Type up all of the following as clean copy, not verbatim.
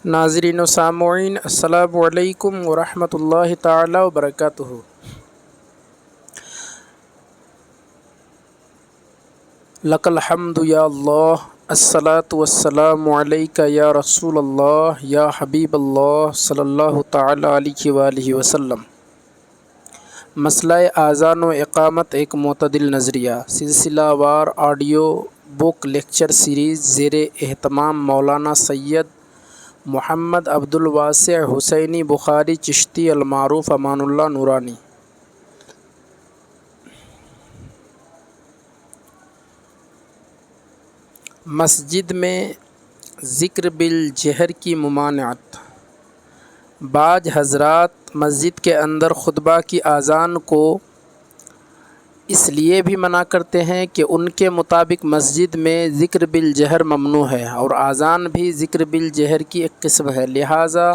ناظرین و سامعین، السلام علیکم ورحمۃ اللہ تعالی وبرکاتہ۔ لک الحمد یا اللہ، الصلاۃ والسلام علیک یا رسول اللہ یا حبیب اللہ صلی اللہ تعالی علیہ وآلہ وسلم۔ مسئلہ اذان و اقامت ایک معتدل نظریہ، سلسلہ وار آڈیو بک لیکچر سیریز زیر اہتمام مولانا سید محمد عبد الواسع حسینی بخاری چشتی المعروف امان اللہ نورانی۔ مسجد میں ذکر بالجہر کی ممانعت۔ بعض حضرات مسجد کے اندر خطبہ کی اذان کو اس لیے بھی منع کرتے ہیں کہ ان کے مطابق مسجد میں ذکر بالجہر ممنوع ہے اور اذان بھی ذکر بالجہر کی ایک قسم ہے، لہٰذا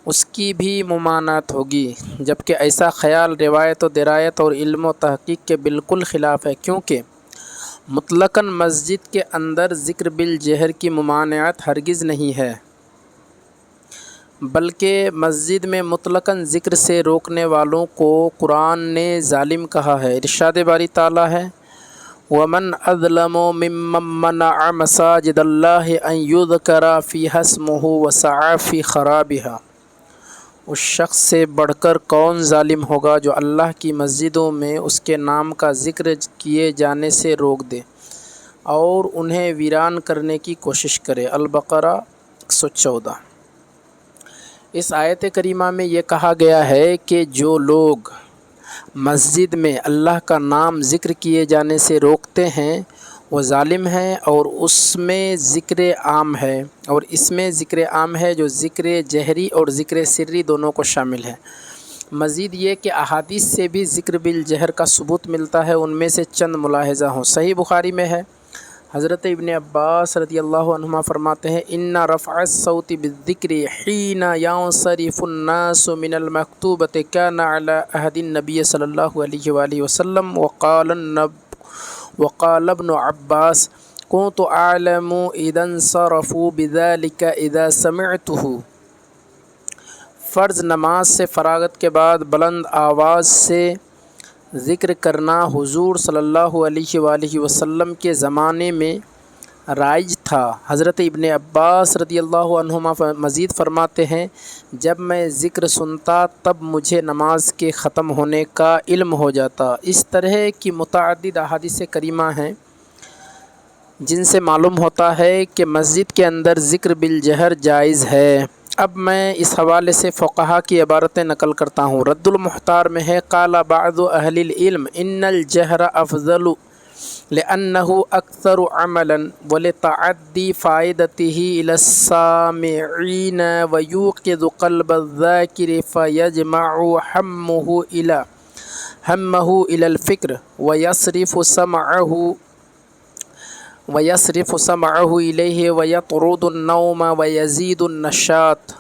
اس کی بھی ممانعت ہوگی، جبکہ ایسا خیال روایت و درایت اور علم و تحقیق کے بالکل خلاف ہے، کیونکہ مطلقاً مسجد کے اندر ذکر بالجہر کی ممانعت ہرگز نہیں ہے، بلکہ مسجد میں مطلقاً ذکر سے روکنے والوں کو قرآن نے ظالم کہا ہے۔ ارشاد باری تعالیٰ ہے، وَمَنْ أَظْلَمُ مِمَّن مَّنَعَ مَسَاجِدَ اللَّهِ أَن يُذْكَرَ فِيهَا اسْمُهُ وَسَعَىٰ فِي خَرَابِهَا۔ اس شخص سے بڑھ کر کون ظالم ہوگا جو اللہ کی مسجدوں میں اس کے نام کا ذکر کیے جانے سے روک دے اور انہیں ویران کرنے کی کوشش کرے۔ البقرہ 114۔ اس آیت کریمہ میں یہ کہا گیا ہے کہ جو لوگ مسجد میں اللہ کا نام ذکر کیے جانے سے روکتے ہیں وہ ظالم ہیں، اور اس میں ذکر عام ہے، اور اس میں ذکر عام ہے جو ذکر جہری اور ذکر سری دونوں کو شامل ہے۔ مزید یہ کہ احادیث سے بھی ذکر بالجہر کا ثبوت ملتا ہے، ان میں سے چند ملاحظہ ہوں۔ صحیح بخاری میں ہے، حضرت ابن عباس رضی اللہ عنہما فرماتے ہیں، ان رفع الصوت بالذکر حین ينصرف الناس من المکتوبۃ کان علی عہد النبی صلی اللہ علیہ وآلہ وسلم وقال ابن عباس كنت اعلم اذا انصرفوا بذلك اذا سمعته۔ فرض نماز سے فراغت کے بعد بلند آواز سے ذکر کرنا حضور صلی اللہ علیہ وآلہ وسلم کے زمانے میں رائج تھا۔ حضرت ابن عباس رضی اللہ عنہما مزید فرماتے ہیں، جب میں ذکر سنتا تب مجھے نماز کے ختم ہونے کا علم ہو جاتا۔ اس طرح کی متعدد احادیث کریمہ ہیں جن سے معلوم ہوتا ہے کہ مسجد کے اندر ذکر بالجہر جائز ہے۔ اب میں اس حوالے سے فقہا کی عبارتیں نقل کرتا ہوں۔ رد المحتار میں ہے، قال بعض اہل العلم ان الجہر افضل لأنه اکثر عملا ولتعدی فائدته الى السامعین ویوقظ قلب الذاکر فیجمع همه الى الفکر ویصرف سمعه الیہ ویطرد النوم ویزید النشاط۔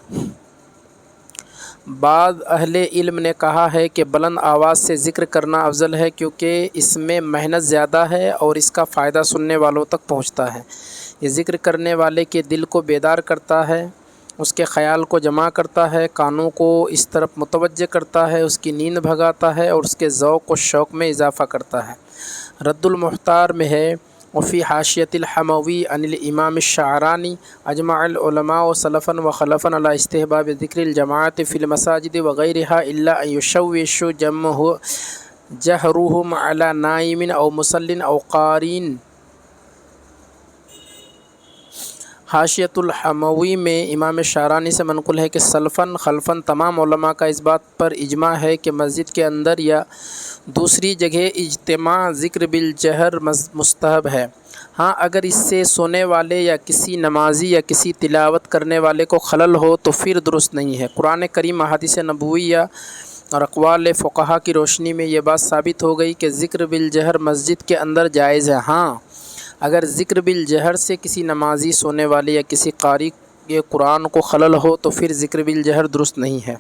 بعض اہل علم نے کہا ہے کہ بلند آواز سے ذکر کرنا افضل ہے، کیونکہ اس میں محنت زیادہ ہے اور اس کا فائدہ سننے والوں تک پہنچتا ہے۔ یہ ذکر کرنے والے کے دل کو بیدار کرتا ہے، اس کے خیال کو جمع کرتا ہے، کانوں کو اس طرف متوجہ کرتا ہے، اس کی نیند بھگاتا ہے اور اس کے ذوق و شوق میں اضافہ کرتا ہے۔ رد المحتار میں ہے، وفی حاشیۃ الحموی عن الامام الشعرانی اجمع العلماء سلفا وخلفا علی استحباب ذکر الجماعت فی المساجد وغیرها الا ان یشوش جہرهم علی نائم او مصل او قارئ۔ حاشیۃ الحموی میں امام شعرانی سے منقول ہے کہ سلفاً خلفاً تمام علماء کا اس بات پر اجماع ہے کہ مسجد کے اندر یا دوسری جگہ اجتماع ذکر بالجہر مستحب ہے۔ ہاں، اگر اس سے سونے والے یا کسی نمازی یا کسی تلاوت کرنے والے کو خلل ہو تو پھر درست نہیں ہے۔ قرآن کریم، احادیث نبویہ اور اقوال فقہا کی روشنی میں یہ بات ثابت ہو گئی کہ ذکر بالجہر مسجد کے اندر جائز ہے۔ ہاں، اگر ذکر بالجہر سے کسی نمازی، سونے والے یا کسی قاری قرآن کو خلل ہو تو پھر ذکر بالجہر درست نہیں ہے۔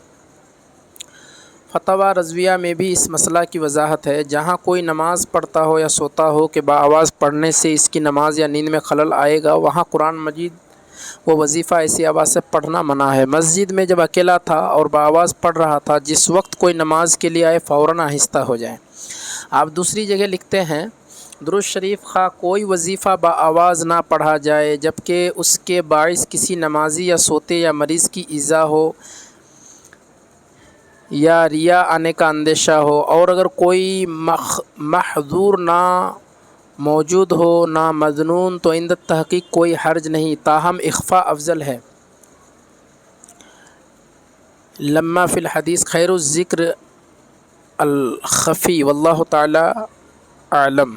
فتاوی رضویہ میں بھی اس مسئلہ کی وضاحت ہے۔ جہاں کوئی نماز پڑھتا ہو یا سوتا ہو کہ بآواز پڑھنے سے اس کی نماز یا نیند میں خلل آئے گا، وہاں قرآن مجید وہ وظیفہ ایسی آواز سے پڑھنا منع ہے۔ مسجد میں جب اکیلا تھا اور بآواز پڑھ رہا تھا، جس وقت کوئی نماز کے لیے آئے فوراً آہستہ ہو جائے۔ آپ دوسری جگہ لکھتے ہیں درود شریف خواہ کوئی وظیفہ بآواز نہ پڑھا جائے جبکہ اس کے باعث کسی نمازی یا سوتے یا مریض کی ایذا ہو یا ریا آنے کا اندیشہ ہو، اور اگر کوئی محظور نہ موجود ہو نہ مظنون تو عند تحقیق کوئی حرج نہیں، تاہم اخفاء افضل ہے۔ لما فی الحدیث خیر الذکر الخفی واللہ تعالی اعلم۔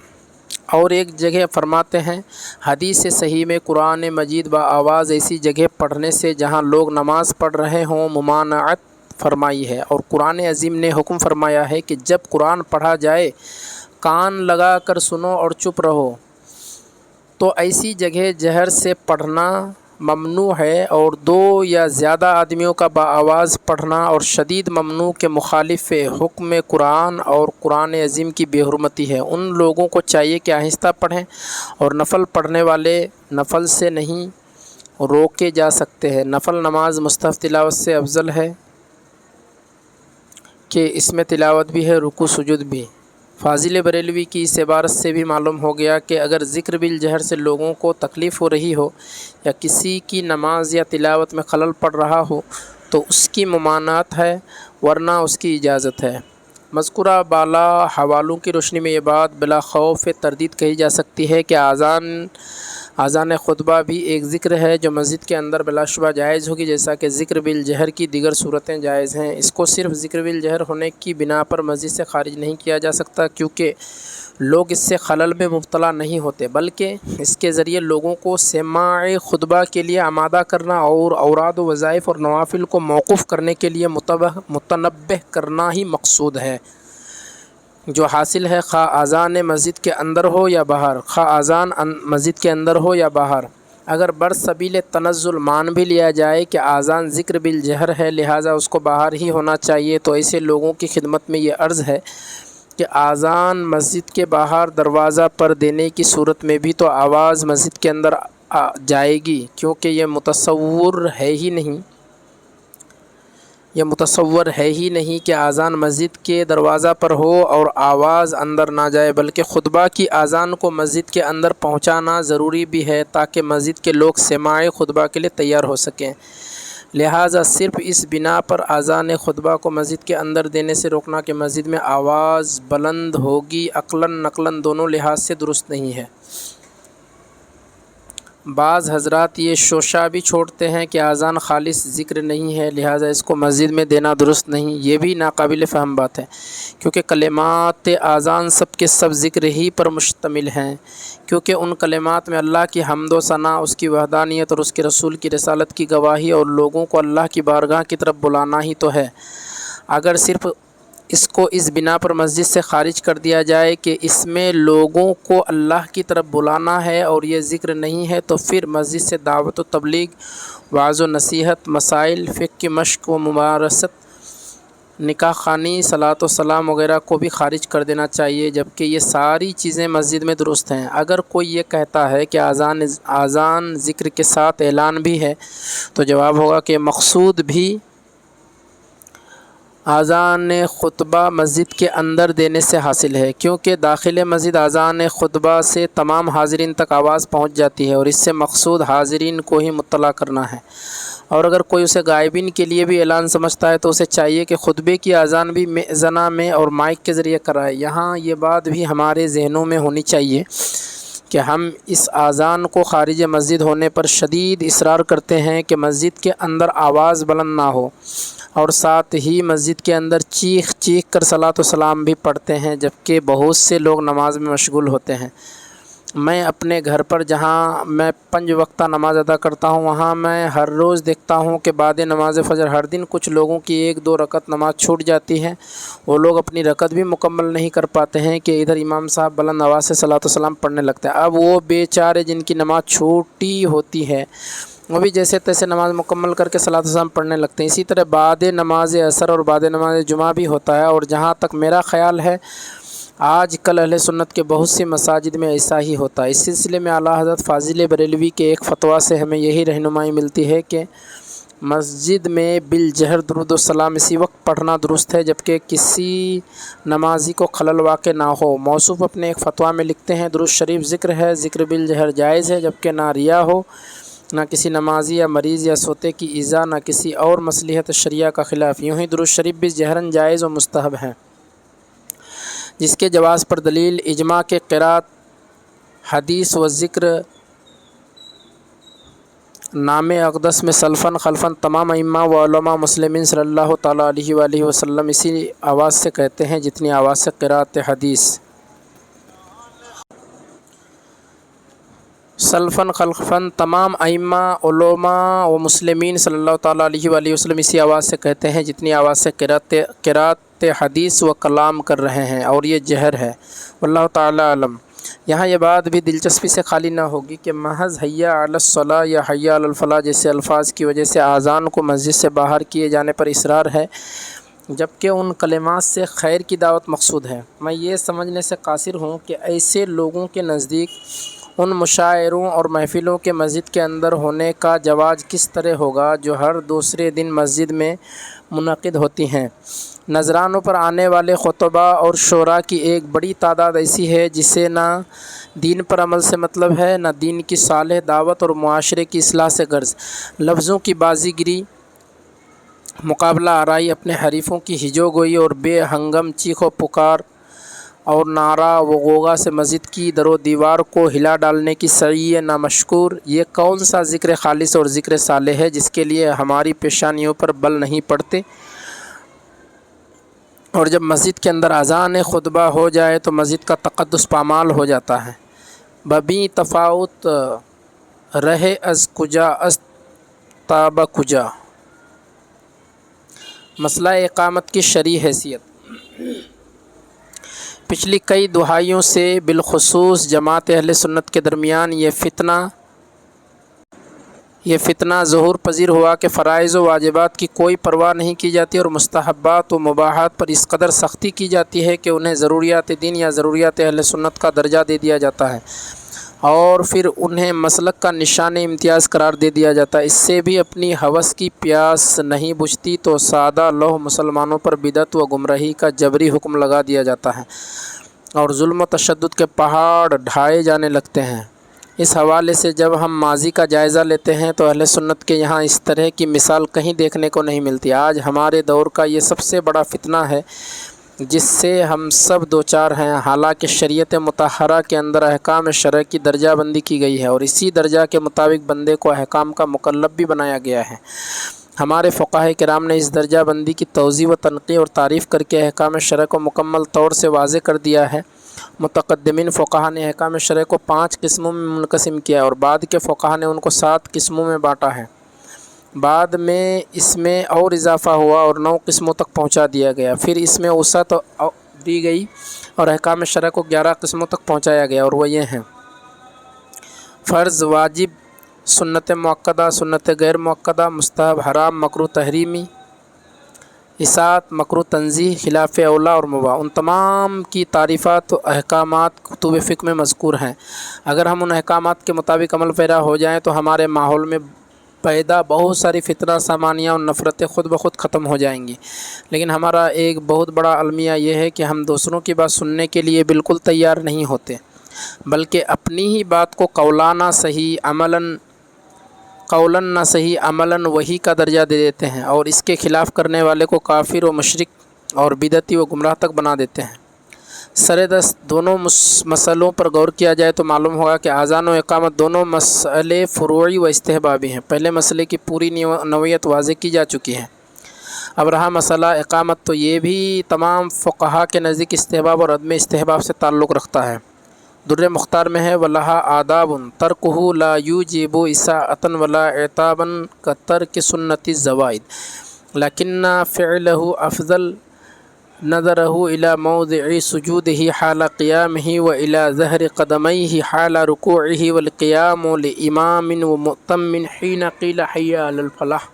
اور ایک جگہ فرماتے ہیں حدیث صحیح میں قرآن مجید بآواز ایسی جگہ پڑھنے سے جہاں لوگ نماز پڑھ رہے ہوں ممانعت فرمائی ہے، اور قرآن عظیم نے حکم فرمایا ہے کہ جب قرآن پڑھا جائے کان لگا کر سنو اور چپ رہو۔ تو ایسی جگہ جہر سے پڑھنا ممنوع ہے، اور دو یا زیادہ آدمیوں کا بآواز پڑھنا اور شدید ممنوع کے مخالف حکم قرآن اور قرآن عظیم کی بے حرمتی ہے۔ ان لوگوں کو چاہیے کہ آہستہ پڑھیں، اور نفل پڑھنے والے نفل سے نہیں روکے جا سکتے ہیں۔ نفل نماز مصحف تلاوت سے افضل ہے کہ اس میں تلاوت بھی ہے، رکوع سجود بھی۔ فاضل بریلوی کی اس عبارت سے بھی معلوم ہو گیا کہ اگر ذکر بالجہر سے لوگوں کو تکلیف ہو رہی ہو یا کسی کی نماز یا تلاوت میں خلل پڑ رہا ہو تو اس کی ممانعت ہے، ورنہ اس کی اجازت ہے۔ مذکورہ بالا حوالوں کی روشنی میں یہ بات بلا خوف تردید کہی جا سکتی ہے کہ اذان خطبہ بھی ایک ذکر ہے جو مسجد کے اندر بلا شبہ جائز ہوگی، جیسا کہ ذکر بالجہر کی دیگر صورتیں جائز ہیں۔ اس کو صرف ذکر بالجہر ہونے کی بنا پر مسجد سے خارج نہیں کیا جا سکتا، کیونکہ لوگ اس سے خلل میں مبتلا نہیں ہوتے، بلکہ اس کے ذریعے لوگوں کو سماع خطبہ کے لیے آمادہ کرنا اور اوراد و وظائف اور نوافل کو موقوف کرنے کے لیے متنبہ کرنا ہی مقصود ہے، جو حاصل ہے خواہ اذان مسجد کے اندر ہو یا باہر، خواہ اذان مسجد کے اندر ہو یا باہر۔ اگر برسبیل تنزل مان بھی لیا جائے کہ اذان ذکر بالجہر ہے لہٰذا اس کو باہر ہی ہونا چاہیے، تو ایسے لوگوں کی خدمت میں یہ عرض ہے کہ اذان مسجد کے باہر دروازہ پر دینے کی صورت میں بھی تو آواز مسجد کے اندر جائے گی، کیونکہ یہ متصور ہے ہی نہیں کہ اذان مسجد کے دروازہ پر ہو اور آواز اندر نہ جائے، بلکہ خطبہ کی اذان کو مسجد کے اندر پہنچانا ضروری بھی ہے تاکہ مسجد کے لوگ سماع خطبہ کے لیے تیار ہو سکیں۔ لہٰذا صرف اس بنا پر اذان خطبہ کو مسجد کے اندر دینے سے روکنا کہ مسجد میں آواز بلند ہوگی عقلاً نقلاً دونوں لحاظ سے درست نہیں ہے۔ بعض حضرات یہ شوشہ بھی چھوڑتے ہیں کہ اذان خالص ذکر نہیں ہے لہٰذا اس کو مسجد میں دینا درست نہیں۔ یہ بھی ناقابل فہم بات ہے، کیونکہ کلمات اذان سب کے سب ذکر ہی پر مشتمل ہیں، کیونکہ ان کلمات میں اللہ کی حمد و ثنا، اس کی وحدانیت اور اس کے رسول کی رسالت کی گواہی اور لوگوں کو اللہ کی بارگاہ کی طرف بلانا ہی تو ہے۔ اگر صرف اس کو اس بنا پر مسجد سے خارج کر دیا جائے کہ اس میں لوگوں کو اللہ کی طرف بلانا ہے اور یہ ذکر نہیں ہے، تو پھر مسجد سے دعوت و تبلیغ، وعظ و نصیحت، مسائل فقہ کی مشق و ممارست، نکاح خوانی، صلاۃ و سلام وغیرہ کو بھی خارج کر دینا چاہیے، جبکہ یہ ساری چیزیں مسجد میں درست ہیں۔ اگر کوئی یہ کہتا ہے کہ اذان ذکر کے ساتھ اعلان بھی ہے تو جواب ہوگا کہ مقصود بھی اذان خطبہ مسجد کے اندر دینے سے حاصل ہے، کیونکہ داخل مسجد اذان خطبہ سے تمام حاضرین تک آواز پہنچ جاتی ہے اور اس سے مقصود حاضرین کو ہی مطلع کرنا ہے۔ اور اگر کوئی اسے غائبین کے لیے بھی اعلان سمجھتا ہے تو اسے چاہیے کہ خطبے کی اذان بھی میزنہ میں اور مائک کے ذریعے کرائے۔ یہاں یہ بات بھی ہمارے ذہنوں میں ہونی چاہیے کہ ہم اس اذان کو خارج مسجد ہونے پر شدید اصرار کرتے ہیں کہ مسجد کے اندر آواز بلند نہ ہو، اور ساتھ ہی مسجد کے اندر چیخ کر صلاۃ و سلام بھی پڑھتے ہیں، جبکہ بہت سے لوگ نماز میں مشغول ہوتے ہیں۔ میں اپنے گھر پر جہاں میں 5 وقتہ نماز ادا کرتا ہوں وہاں میں ہر روز دیکھتا ہوں کہ بعد نماز فجر ہر دن کچھ لوگوں کی 1-2 رکعت نماز چھوٹ جاتی ہے، وہ لوگ اپنی رکعت بھی مکمل نہیں کر پاتے ہیں کہ ادھر امام صاحب بلند آواز سے صلاۃ و سلام پڑھنے لگتے ہیں۔ اب وہ بیچارے جن کی نماز چھوٹی ہوتی ہے وہ بھی جیسے تیسے نماز مکمل کر کے صلاۃ و سلام پڑھنے لگتے ہیں۔ اسی طرح بعد نماز عصر اور بعد نماز جمعہ بھی ہوتا ہے، اور جہاں تک میرا خیال ہے آج کل اہل سنت کے بہت سی مساجد میں ایسا ہی ہوتا ہے۔ اس سلسلے میں اعلیٰ حضرت فاضل بریلوی کے ایک فتویٰ سے ہمیں یہی رہنمائی ملتی ہے کہ مسجد میں بالجہر درود و سلام اسی وقت پڑھنا درست ہے جبکہ کسی نمازی کو خلل واقع نہ ہو۔ موصوف اپنے ایک فتویٰ میں لکھتے ہیں درود شریف ذکر ہے، ذکر بالجہر جائز ہے جبکہ نہ ریا ہو، نہ کسی نمازی یا مریض یا سوتے کی ایذا، نہ کسی اور مصلحت شرعیہ کا خلاف۔ یوں ہی درود شریف بھی جہراً جائز و مستحب ہے، جس کے جواز پر دلیل اجماع کے قرات، حدیث و ذکر نام اقدس میں سلفاً خلفاً تمام ائمہ و علماء مسلمین صلی اللہ تعالیٰ علیہ وآلہ وسلم اسی آواز سے کہتے ہیں جتنی آواز سے قرات حدیث۔ سلفاً خلفاً تمام ائمہ علماء و مسلمین صلی اللہ تعالیٰ علیہ وآلہ وسلم اسی آواز سے کہتے ہیں جتنی آواز سے قرات حدیث و کلام کر رہے ہیں، اور یہ جہر ہے۔ واللہ تعالیٰ علم۔ یہاں یہ بات بھی دلچسپی سے خالی نہ ہوگی کہ محض حی علی الصلاۃ یا حی علی الفلاح جیسے الفاظ کی وجہ سے اذان کو مسجد سے باہر کیے جانے پر اصرار ہے جبکہ ان کلمات سے خیر کی دعوت مقصود ہے۔ میں یہ سمجھنے سے قاصر ہوں کہ ایسے لوگوں کے نزدیک ان مشاعروں اور محفلوں کے مسجد کے اندر ہونے کا جواز کس طرح ہوگا جو ہر دوسرے دن مسجد میں منعقد ہوتی ہیں۔ نذرانوں پر آنے والے خطباء اور شعراء کی ایک بڑی تعداد ایسی ہے جسے نہ دین پر عمل سے مطلب ہے، نہ دین کی صالح دعوت اور معاشرے کی اصلاح سے غرض۔ لفظوں کی بازی گری، مقابلہ آرائی، اپنے حریفوں کی ہجو گوئی اور بے ہنگم چیخ و پکار اور نعرہ و غوغا سے مسجد کی در و دیوار کو ہلا ڈالنے کی سعی نامشکور، یہ کون سا ذکر خالص اور ذکر صالح ہے جس کے لیے ہماری پیشانیوں پر بل نہیں پڑتے؟ اور جب مسجد کے اندر اذان خطبہ ہو جائے تو مسجد کا تقدس پامال ہو جاتا ہے۔ ببیں تفاوت رہے از کجا از تاب کجا۔ مسئلہ اقامت کی شرعی حیثیت۔ پچھلی کئی دہائیوں سے بالخصوص جماعت اہل سنت کے درمیان یہ فتنہ ظہور پذیر ہوا کہ فرائض و واجبات کی کوئی پرواہ نہیں کی جاتی اور مستحبات و مباحات پر اس قدر سختی کی جاتی ہے کہ انہیں ضروریات دین یا ضروریات اہل سنت کا درجہ دے دیا جاتا ہے اور پھر انہیں مسلک کا نشان امتیاز قرار دے دیا جاتا ہے۔ اس سے بھی اپنی ہوس کی پیاس نہیں بجھتی تو سادہ لوح مسلمانوں پر بدعت و گمراہی کا جبری حکم لگا دیا جاتا ہے اور ظلم و تشدد کے پہاڑ ڈھائے جانے لگتے ہیں۔ اس حوالے سے جب ہم ماضی کا جائزہ لیتے ہیں تو اہل سنت کے یہاں اس طرح کی مثال کہیں دیکھنے کو نہیں ملتی۔ آج ہمارے دور کا یہ سب سے بڑا فتنہ ہے جس سے ہم سب دوچار ہیں، حالانکہ شریعت مطہرہ کے اندر احکام شرع کی درجہ بندی کی گئی ہے اور اسی درجہ کے مطابق بندے کو احکام کا مکلف بھی بنایا گیا ہے۔ ہمارے فقہائے کرام نے اس درجہ بندی کی توضیح و تنقیح اور تعریف کر کے احکام شرع کو مکمل طور سے واضح کر دیا ہے۔ متقدمین فقہا نے احکام شرع کو 5 قسموں میں منقسم کیا ہے اور بعد کے فقہا نے ان کو 7 قسموں میں بانٹا ہے۔ بعد میں اس میں اور اضافہ ہوا اور 9 قسموں تک پہنچا دیا گیا، پھر اس میں وسعت دی گئی اور احکام شرع کو 11 قسموں تک پہنچایا گیا، اور وہ یہ ہیں: فرض، واجب، سنت مؤکدہ، سنت غیر مؤکدہ، مستحب، حرام، مکروہ تحریمی، اطاعت، مکروہ تنزیہ، خلاف اولیٰ اور مباح۔ ان تمام کی تعریفات و احکامات کتب فقہ میں مذکور ہیں۔ اگر ہم ان احکامات کے مطابق عمل پیرا ہو جائیں تو ہمارے ماحول میں پیدا بہت ساری فتنہ سامانیاں اور نفرتیں خود بخود ختم ہو جائیں گی۔ لیکن ہمارا ایک بہت بڑا المیہ یہ ہے کہ ہم دوسروں کی بات سننے کے لیے بالکل تیار نہیں ہوتے، بلکہ اپنی ہی بات کو قولاً نہ صحیح عملاً وہی کا درجہ دے دیتے ہیں اور اس کے خلاف کرنے والے کو کافر و مشرک اور بدعتی و گمراہ تک بنا دیتے ہیں۔ سر دست دونوں مسئلوں پر غور کیا جائے تو معلوم ہوگا کہ اذان و اقامت دونوں مسئلے فروعی و استحبابی ہیں۔ پہلے مسئلے کی پوری نوعیت واضح کی جا چکی ہے۔ اب رہا مسئلہ اقامت، تو یہ بھی تمام فقہا کے نزدیک استحباب اور عدم استحباب سے تعلق رکھتا ہے۔ در مختار میں ہے: وَلَہَا آدابٌ تَرْکُهُ لَا يُوجِبُ إِسَاءَةً وَلَا عِتَابًا كَتَرْكِ سُنَّةِ الزَّوَائِدِ لَكِنَّ فِعْلَهُ أَفْضَلُ نَظَرَهُ إِلَى مَوْضِعِ سُجُودِهِ حَالَ قِيَامِهِ وَإِلَى ظَهْرِ قَدَمَيْهِ حَالَ رُكُوعِهِ وَالْقِيَامُ لِإِمَامٍ وَمُؤْتَمٍّ حِينَ قِيلَ حَيَّ عَلَى الْفَلَاحِ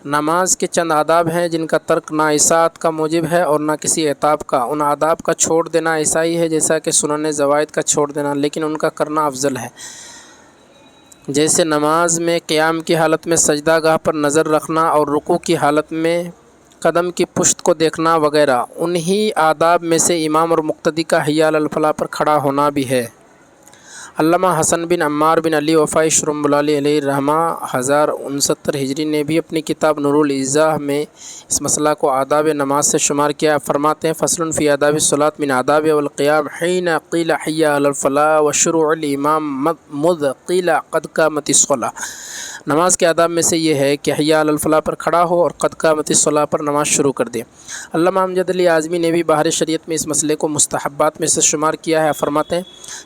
نماز کے چند آداب ہیں جن کا ترک نہ اطاعت کا موجب ہے اور نہ کسی عتاب کا۔ ان آداب کا چھوڑ دینا ایسا ہی ہے جیسا کہ سنن زوائد کا چھوڑ دینا، لیکن ان کا کرنا افضل ہے، جیسے نماز میں قیام کی حالت میں سجدہ گاہ پر نظر رکھنا اور رکوع کی حالت میں قدم کی پشت کو دیکھنا وغیرہ۔ انہی آداب میں سے امام اور مقتدی کا حی علی الفلاح پر کھڑا ہونا بھی ہے۔ علامہ حسن بن عمار بن علی وفائی شرم بلالی علیہ الرحمہ 1069 ہجری نے بھی اپنی کتاب نور الایضاح میں اس مسئلہ کو آداب نماز سے شمار کیا۔ فرماتے ہیں فصل فی آداب الصلاۃ من آداب والقیام حین قیل حی علی الفلاح وشروع الامام مذ قیل قد قامت الصلاۃ۔ نماز کے آداب میں سے یہ ہے کہ حی علی الفلاح پر کھڑا ہو اور قد قامت الصلاۃ پر نماز شروع کر دے۔ علامہ امجد علی اعظمی نے بھی بحر شریعت میں اس مسئلے کو مستحبات میں سے شمار کیا ہے۔ فرماتے ہیں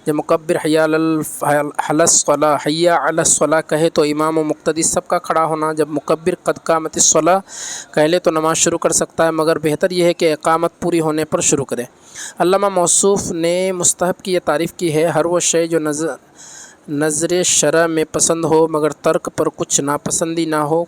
جب مکبر حی علی الصلاۃ حی علی الصلاۃ کہے تو امام و مقتدی سب کا کھڑا ہونا، جب مکبر قد قامت الصلاۃ کہہ لے تو نماز شروع کر سکتا ہے، مگر بہتر یہ ہے کہ اقامت پوری ہونے پر شروع کرے۔ علامہ موصوف نے مستحب کی یہ تعریف کی ہے، ہر وہ شے جو نظر شرع میں پسند ہو مگر ترک پر کچھ ناپسندی نہ ہو،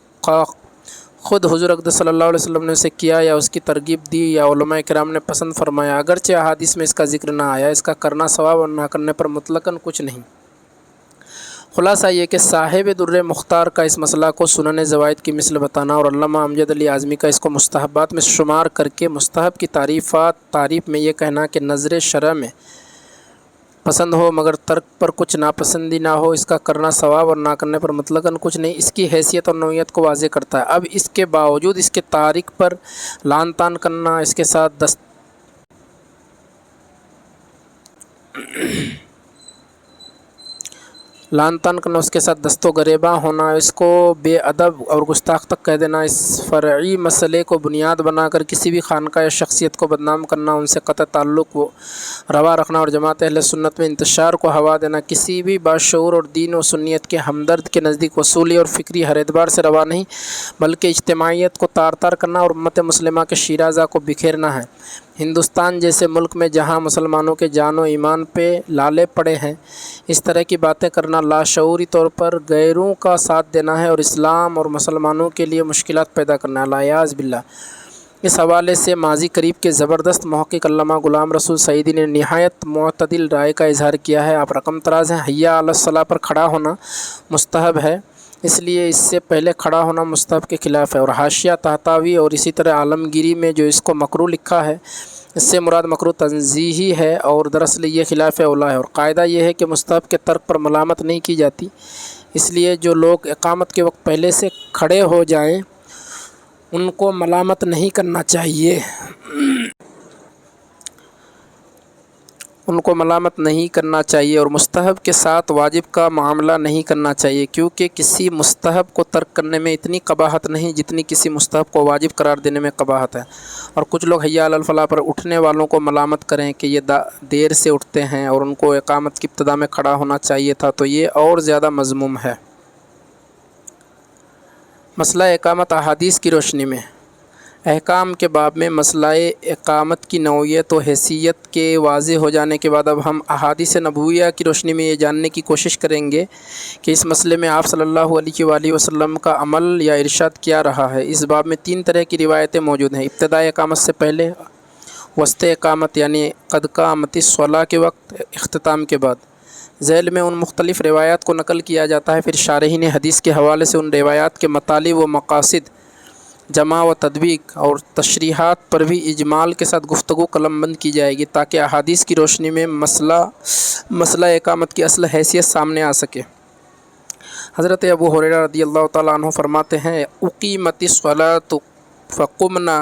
خود حضور اقدس صلی اللہ علیہ وسلم نے اسے کیا یا اس کی ترغیب دی یا علماء کرام نے پسند فرمایا، اگرچہ احادیث میں اس کا ذکر نہ آیا، اس کا کرنا ثواب اور نہ کرنے پر مطلقاً کچھ نہیں۔ خلاصہ یہ کہ صاحب در مختار کا اس مسئلہ کو سنن زوائد کی مثل بتانا اور علامہ امجد علی اعظمی کا اس کو مستحبات میں شمار کر کے مستحب کی تعریف میں یہ کہنا کہ نظر شرع میں پسند ہو مگر ترک پر کچھ ناپسندی نہ ہو، اس کا کرنا ثواب اور نہ کرنے پر مطلقاً کچھ نہیں، اس کی حیثیت اور نوعیت کو واضح کرتا ہے۔ اب اس کے باوجود اس کے تارک پر لعن طعن کرنا، اس کے ساتھ اس کے ساتھ دست و گریباں ہونا، اس کو بے ادب اور گستاخ تک کہہ دینا، اس فرعی مسئلے کو بنیاد بنا کر کسی بھی خانقاہ یا شخصیت کو بدنام کرنا، ان سے قطع تعلق و روا رکھنا اور جماعت اہل سنت میں انتشار کو ہوا دینا کسی بھی باشعور اور دین و سنیت کے ہمدرد کے نزدیک وصولی اور فکری ہر اعتبار سے روا نہیں، بلکہ اجتماعیت کو تار تار کرنا اور امت مسلمہ کے شیرازہ کو بکھیرنا ہے۔ ہندوستان جیسے ملک میں جہاں مسلمانوں کے جان و ایمان پہ لالے پڑے ہیں، اس طرح کی باتیں کرنا لاشعوری طور پر غیروں کا ساتھ دینا ہے اور اسلام اور مسلمانوں کے لیے مشکلات پیدا کرنا ہے، والعیاذ باللہ۔ اس حوالے سے ماضی قریب کے زبردست محقق علامہ غلام رسول سعیدی نے نہایت معتدل رائے کا اظہار کیا ہے۔ آپ رقم تراز ہیں، حی علی الصلاۃ پر کھڑا ہونا مستحب ہے، اس لیے اس سے پہلے کھڑا ہونا مستحب کے خلاف ہے، اور حاشیہ طحطاوی اور اسی طرح عالمگیری میں جو اس کو مکروہ لکھا ہے، اس سے مراد مکروہ تنزیہی ہے اور دراصل یہ خلاف اولا ہے، اور قاعدہ یہ ہے کہ مستحب کے ترک پر ملامت نہیں کی جاتی، اس لیے جو لوگ اقامت کے وقت پہلے سے کھڑے ہو جائیں ان کو ملامت نہیں کرنا چاہیے، اور مستحب کے ساتھ واجب کا معاملہ نہیں کرنا چاہیے، کیونکہ کسی مستحب کو ترک کرنے میں اتنی قباحت نہیں جتنی کسی مستحب کو واجب قرار دینے میں قباحت ہے۔ اور کچھ لوگ حی علی الفلاح پر اٹھنے والوں کو ملامت کریں کہ یہ دیر سے اٹھتے ہیں اور ان کو اقامت کی ابتدا میں کھڑا ہونا چاہیے تھا، تو یہ اور زیادہ مذموم ہے۔ مسئلہ اقامت احادیث کی روشنی میں احکام کے باب میں مسئلہ اقامت کی نوعیت و حیثیت کے واضح ہو جانے کے بعد اب ہم احادیث نبویہ کی روشنی میں یہ جاننے کی کوشش کریں گے کہ اس مسئلے میں آپ صلی اللہ علیہ وآلہ وسلم کا عمل یا ارشاد کیا رہا ہے۔ اس باب میں 3 طرح کی روایتیں موجود ہیں، ابتدائی اقامت سے پہلے، وسط اقامت یعنی قد قامت الصلاۃ کے وقت، اختتام کے بعد۔ ذیل میں ان مختلف روایات کو نقل کیا جاتا ہے، پھر شارحین حدیث کے حوالے سے ان روایات کے مطالب و مقاصد، جمع و تطبیق اور تشریحات پر بھی اجمال کے ساتھ گفتگو قلم بند کی جائے گی تاکہ احادیث کی روشنی میں مسئلہ اقامت کی اصل حیثیت سامنے آ سکے۔ حضرت ابو ہریرہ رضی اللہ تعالیٰ عنہ فرماتے ہیں اقیمت الصلاۃ فقمنا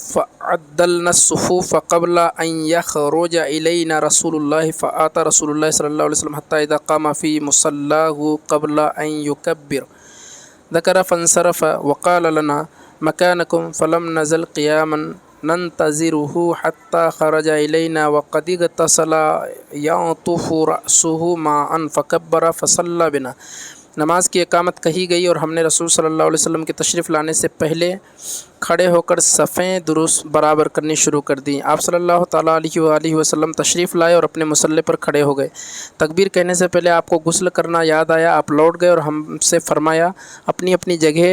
فعدلنا الصفوف قبل ان یخرج الینا رسول اللہ فآتى رسول اللہ صلی اللہ علیہ وسلم حتى اذا قام فی مصلاه قبل ان یکبر ذکر فانصرف وقال لنا مكانكم فلم نزل قياما ننتظره حتى خرج إلينا وقد اغتسل يعطف رأسه ماء فكبر فصلى بنا۔ نماز کی اقامت کہی گئی اور ہم نے رسول صلی اللہ علیہ وسلم کے تشریف لانے سے پہلے کھڑے ہو کر صفیں درست برابر کرنی شروع کر دیں۔ آپ صلی اللہ تعالیٰ علیہ وآلہ وسلم تشریف لائے اور اپنے مصلی پر کھڑے ہو گئے۔ تکبیر کہنے سے پہلے آپ کو غسل کرنا یاد آیا، آپ لوٹ گئے اور ہم سے فرمایا اپنی اپنی جگہ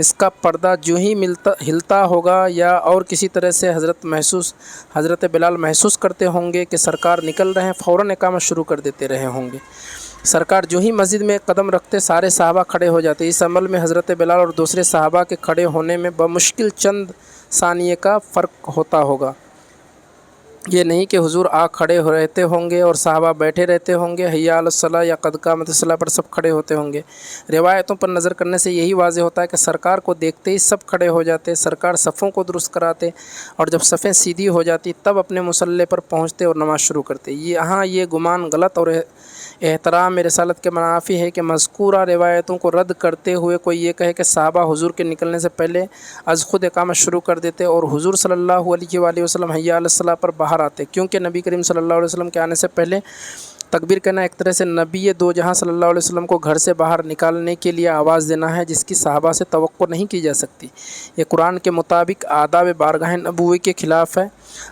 اس کا پردہ جو ہی ہلتا ہوگا یا اور کسی طرح سے حضرت بلال محسوس کرتے ہوں گے کہ سرکار نکل رہے ہیں، فوراً اقامت شروع کر دیتے رہے ہوں گے۔ سرکار جو ہی مسجد میں قدم رکھتے سارے صحابہ کھڑے ہو جاتے۔ اس عمل میں حضرت بلال اور دوسرے صحابہ کے کھڑے ہونے میں بمشکل چند ثانیے کا فرق ہوتا ہوگا۔ یہ نہیں کہ حضور کھڑے ہو رہتے ہوں گے اور صحابہ بیٹھے رہتے ہوں گے، حی علی الصلاۃ یا قد قامت الصلاۃ پر سب کھڑے ہوتے ہوں گے۔ روایتوں پر نظر کرنے سے یہی واضح ہوتا ہے کہ سرکار کو دیکھتے ہی سب کھڑے ہو جاتے، سرکار صفوں کو درست کراتے اور جب صفیں سیدھی ہو جاتی تب اپنے مصلی پر پہنچتے اور نماز شروع کرتے۔ یہاں یہ گمان غلط اور احترام رسالت کے منافی ہے کہ مذکورہ روایتوں کو رد کرتے ہوئے کوئی یہ کہے کہ صحابہ حضور کے نکلنے سے پہلے از خود اقامت شروع کر دیتے اور حضور صلی اللہ علیہ وآلہ وسلم حی علی الصلاۃ پر باہر آتے، کیونکہ نبی کریم صلی اللہ علیہ وسلم کے آنے سے پہلے تکبیر کہنا ایک طرح سے نبی دو جہاں صلی اللہ علیہ وسلم کو گھر سے باہر نکالنے کے لیے آواز دینا ہے، جس کی صحابہ سے توقع نہیں کی جا سکتی۔ یہ قرآن کے مطابق آداب بارگاہ نبوی کے خلاف ہے۔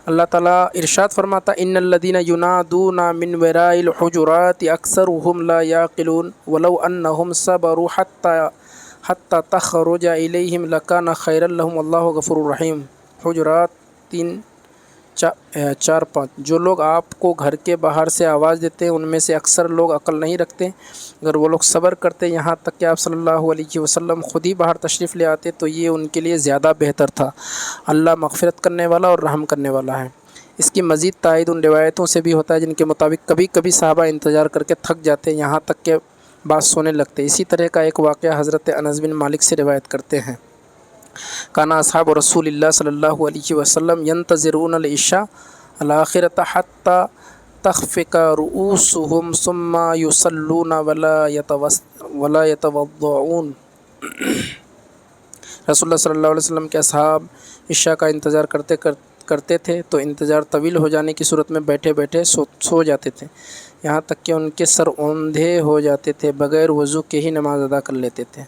اللہ تعالیٰ ارشاد فرماتا ان الذین ینادون من وراء الحجرات اکثرهم لا یعقلون ولو انہم صبروا حتی تخرج الیہم لکان خیرا لہم واللہ غفور رحیم۔ حجرات 3:4-5۔ جو لوگ آپ کو گھر کے باہر سے آواز دیتے ہیں ان میں سے اکثر لوگ عقل نہیں رکھتے، اگر وہ لوگ صبر کرتے یہاں تک کہ آپ صلی اللہ علیہ وسلم خود ہی باہر تشریف لے آتے تو یہ ان کے لیے زیادہ بہتر تھا۔ اللہ مغفرت کرنے والا اور رحم کرنے والا ہے۔ اس کی مزید تائید ان روایتوں سے بھی ہوتا ہے جن کے مطابق کبھی کبھی صحابہ انتظار کر کے تھک جاتے یہاں تک کہ بعض سونے لگتے۔ اسی طرح کا ایک واقعہ حضرت انس بن مالک سے روایت کرتے ہیں، کان اصحاب رسول اللہ صلی اللہ علیہ وسلم ینتظرون العشاء الآخرۃ حتی تخفق رؤوسهم ثم یصلون ولا یتوضؤون۔ رسول اللہ صلی اللہ علیہ وسلم کے اصحاب عشاء کا انتظار کرتے تھے تو انتظار طویل ہو جانے کی صورت میں بیٹھے بیٹھے سو جاتے تھے، یہاں تک کہ ان کے سر اوندھے ہو جاتے تھے، بغیر وضو کے ہی نماز ادا کر لیتے تھے۔